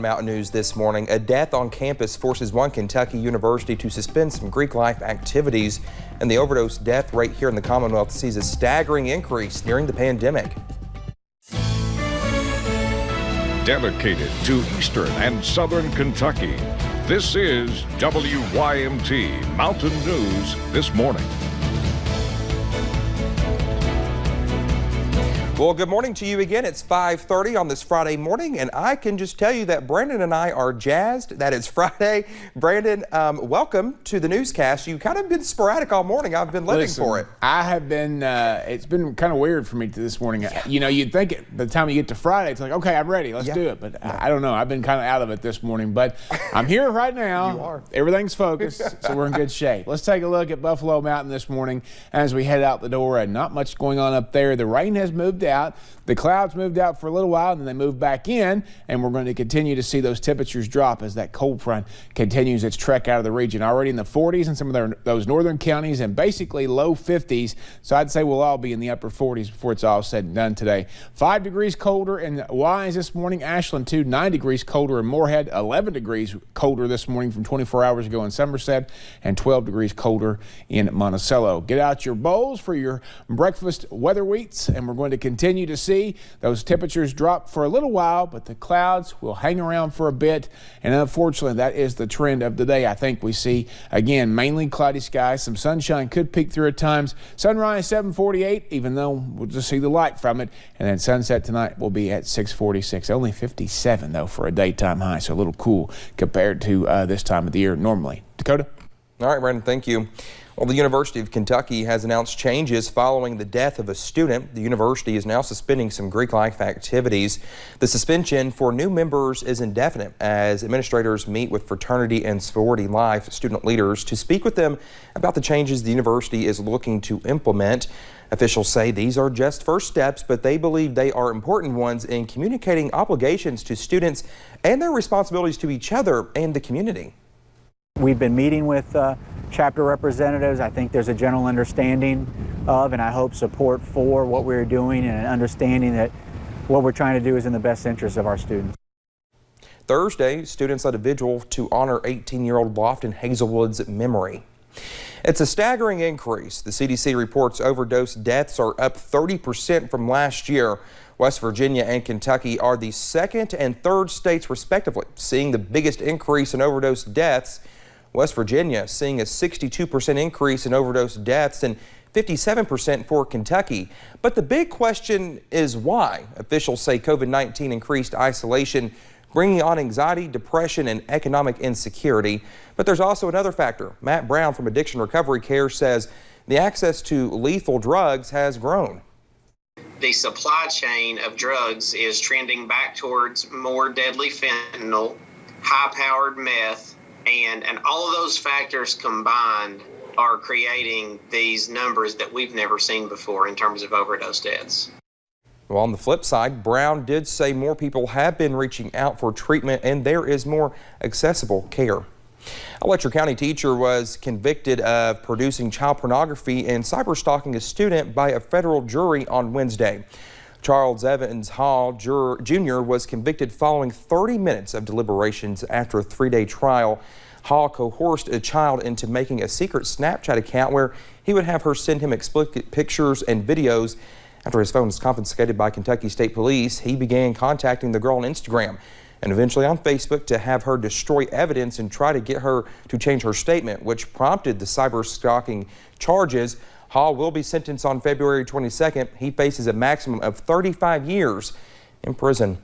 Mountain News this morning. A death on campus forces one Kentucky university to suspend some Greek life activities, and the overdose death rate here in the Commonwealth sees a staggering increase during the pandemic. Dedicated to Eastern and Southern Kentucky, this is WYMT Mountain News this morning. Well, good morning to you again. It's 5:30 on this Friday morning, and I can just tell you that Brandon and I are jazzed that it's Friday. Brandon, welcome to the newscast. You've kind of been sporadic all morning. I've been living for it. I have been, it's been kind of weird for me this morning. Yeah. You know, you'd think by the time you get to Friday, it's like, okay, I'm ready, let's do it. But I don't know, I've been kind of out of it this morning, but I'm here right now. You are. Everything's focused, so we're in good shape. Let's take a look at Buffalo Mountain this morning as we head out the door, and not much going on up there. The rain has moved out. The clouds moved out for a little while, and then they moved back in, and we're going to continue to see those temperatures drop as that cold front continues its trek out of the region. Already in the 40s in some of those northern counties, and basically low 50s, so I'd say we'll all be in the upper 40s before it's all said and done today. 5 degrees colder in Wise this morning, Ashland 2, 9 degrees colder in Moorhead, 11 degrees colder this morning from 24 hours ago in Somerset, and 12 degrees colder in Monticello. Get out your bowls for your breakfast weather wheats, and we're going to continue to see those temperatures drop for a little while, but the clouds will hang around for a bit, and unfortunately that is the trend of the day. I think we see again mainly cloudy skies. Some sunshine could peek through at times. Sunrise 7:48, even though we'll just see the light from it, and then sunset tonight will be at 6:46. Only 57 though for a daytime high, so a little cool compared to this time of the year normally. Dakota? All right, Brandon, thank you. Well, the University of Kentucky has announced changes following the death of a student. The university is now suspending some Greek life activities. The suspension for new members is indefinite as administrators meet with fraternity and sorority life student leaders to speak with them about the changes the university is looking to implement. Officials say these are just first steps, but they believe they are important ones in communicating obligations to students and their responsibilities to each other and the community. We've been meeting with chapter representatives. I think there's a general understanding of, and I hope support for what we're doing, and an understanding that what we're trying to do is in the best interest of our students. Thursday, students led a vigil to honor 18-year-old Lofton Hazelwood's memory. It's a staggering increase. The CDC reports overdose deaths are up 30% from last year. West Virginia and Kentucky are the second and third states respectively seeing the biggest increase in overdose deaths. West Virginia seeing a 62% increase in overdose deaths and 57% for Kentucky. But the big question is why. Officials say COVID-19 increased isolation, bringing on anxiety, depression, and economic insecurity. But there's also another factor. Matt Brown from Addiction Recovery Care says the access to lethal drugs has grown. The supply chain of drugs is trending back towards more deadly fentanyl, high-powered meth, and all of those factors combined are creating these numbers that we've never seen before in terms of overdose deaths. Well, on the flip side, Brown did say more people have been reaching out for treatment and there is more accessible care. A Letcher County teacher was convicted of producing child pornography and cyberstalking a student by a federal jury on Wednesday. Charles Evans Hall Jr. was convicted following 30 minutes of deliberations after a 3-day trial. Hall coerced a child into making a secret Snapchat account where he would have her send him explicit pictures and videos. After his phone was confiscated by Kentucky State Police, he began contacting the girl on Instagram and eventually on Facebook to have her destroy evidence and try to get her to change her statement, which prompted the cyber stalking charges. Hall will be sentenced on February 22nd. He faces a maximum of 35 years in prison.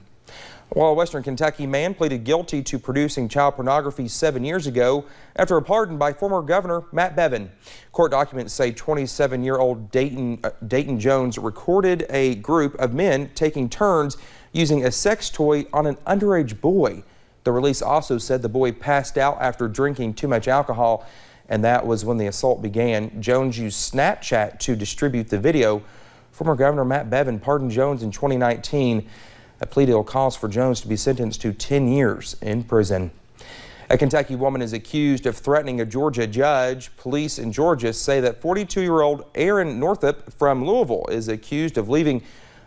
Well, a Western Kentucky man pleaded guilty to producing child pornography 7 years ago after a pardon by former Governor Matt Bevin. Court documents say 27-year-old Dayton Jones recorded a group of men taking turns using a sex toy on an underage boy. The release also said the boy passed out after drinking too much alcohol, and that was when the assault began. Jones used Snapchat to distribute the video. Former Governor Matt Bevin pardoned Jones in 2019. A plea deal calls for Jones to be sentenced to 10 years in prison. A Kentucky woman is accused of threatening a Georgia judge. Police in Georgia say that 42-year-old Aaron Northup from Louisville is accused of leaving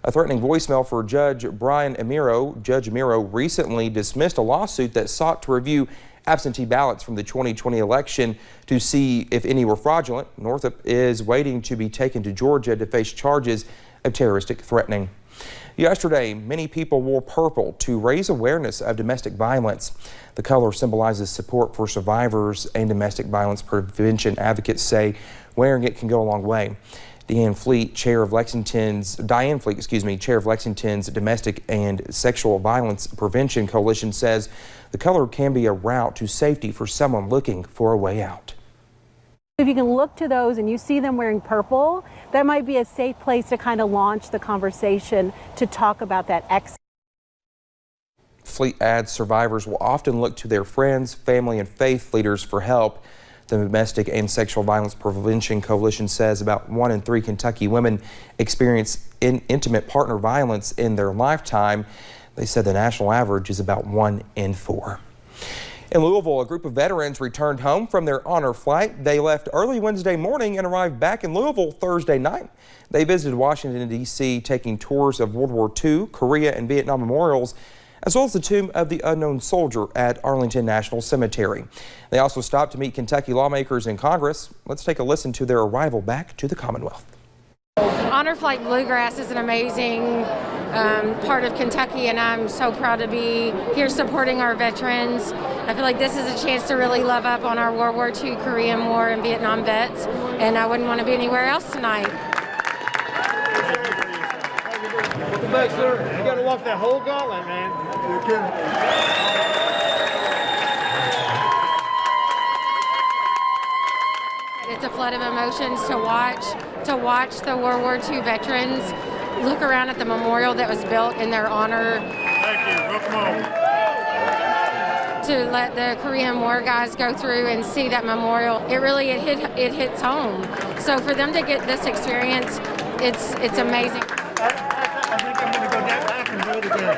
A threatening voicemail for Judge Brian Amiro. Judge Amiro recently dismissed a lawsuit that sought to review absentee ballots from the 2020 election to see if any were fraudulent. Northup is waiting to be taken to Georgia to face charges of terroristic threatening. Yesterday, many people wore purple to raise awareness of domestic violence. The color symbolizes support for survivors, and domestic violence prevention advocates say wearing it can go a long way. Diane Fleet, chair of Lexington's Domestic and Sexual Violence Prevention Coalition, says the color can be a route to safety for someone looking for a way out. If you can look to those and you see them wearing purple, that might be a safe place to kind of launch the conversation to talk about that exit. Fleet adds survivors will often look to their friends, family, and faith leaders for help. The Domestic and Sexual Violence Prevention Coalition says about 1 in 3 Kentucky women experience intimate partner violence in their lifetime. They said the national average is about 1 in 4. In Louisville, a group of veterans returned home from their honor flight. They left early Wednesday morning and arrived back in Louisville Thursday night. They visited Washington, D.C., taking tours of World War II, Korea, and Vietnam memorials, as well as the Tomb of the Unknown Soldier at Arlington National Cemetery. They also stopped to meet Kentucky lawmakers in Congress. Let's take a listen to their arrival back to the Commonwealth. Honor Flight Bluegrass is an amazing part of Kentucky, and I'm so proud to be here supporting our veterans. I feel like this is a chance to really love up on our World War II, Korean War, and Vietnam vets, and I wouldn't want to be anywhere else tonight. Welcome back, sir. You got to walk that whole gauntlet, man. You're kidding. It's a flood of emotions to watch the World War II veterans look around at the memorial that was built in their honor. Thank you. Welcome home. To let the Korean War guys go through and see that memorial, it hits home. So for them to get this experience, it's amazing. I think I'm going to go back and do it again.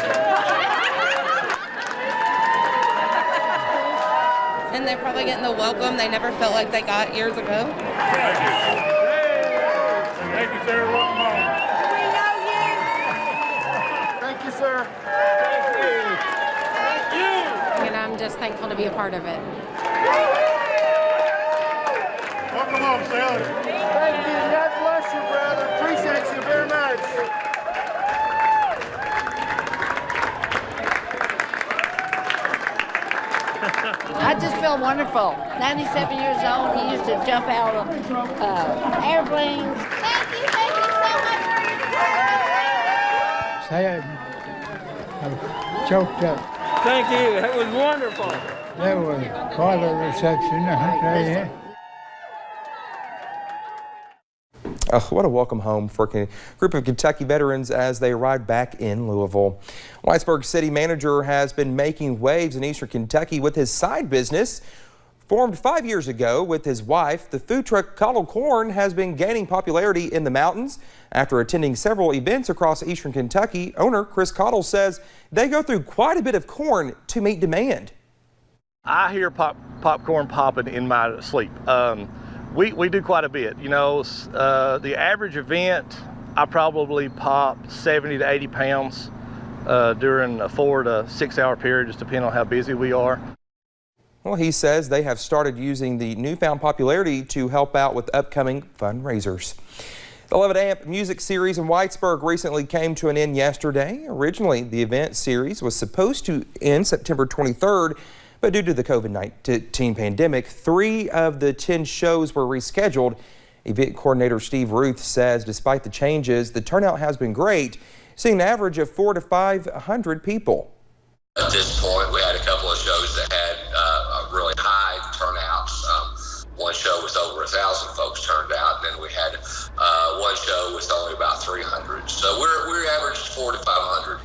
And they're probably getting the welcome they never felt like they got years ago. Thank you. Thank you, sir. Welcome home. We know you. Thank you, sir. Thank you. Thank you. And I'm just thankful to be a part of it. Welcome home, sailor. Thank you. God bless you, brother. Appreciate you very much. I just feel wonderful. 97 years old, he used to jump out of airplanes. Thank you so much for your Sad. I choked up. Thank you. That was wonderful. That was quite a reception, I tell you. What a welcome home for a group of Kentucky veterans as they arrived back in Louisville. Whitesburg City Manager has been making waves in eastern Kentucky with his side business. Formed 5 years ago with his wife, the food truck Cottle Corn has been gaining popularity in the mountains. After attending several events across eastern Kentucky, owner Chris Cottle says they go through quite a bit of corn to meet demand. I hear popcorn popping in my sleep. We do quite a bit. You know, the average event, I probably pop 70 to 80 pounds during a 4 to 6 hour period, just depending on how busy we are. Well, he says they have started using the newfound popularity to help out with upcoming fundraisers. The 11 Amp music series in Whitesburg recently came to an end yesterday. Originally, the event series was supposed to end September 23rd, but due to the COVID-19 pandemic, 3 of the 10 shows were rescheduled. Event coordinator Steve Ruth says despite the changes, the turnout has been great, seeing an average of 400 to 500 people. At this point, we had a couple of shows that had really high turnouts. One show was over 1,000 folks turned out, and then we had one show with only about 300. So we're averaged 400 to 500.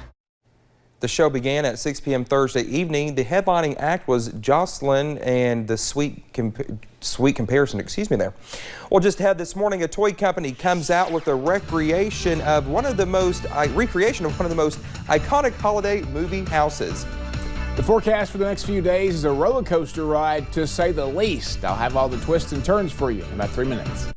The show began at 6 p.m. Thursday evening. The headlining act was Jocelyn and the Sweet Comparison, there. Well, just ahead this morning, a toy company comes out with a recreation of one of the most iconic holiday movie houses. The forecast for the next few days is a roller coaster ride, to say the least. I'll have all the twists and turns for you in about 3 minutes.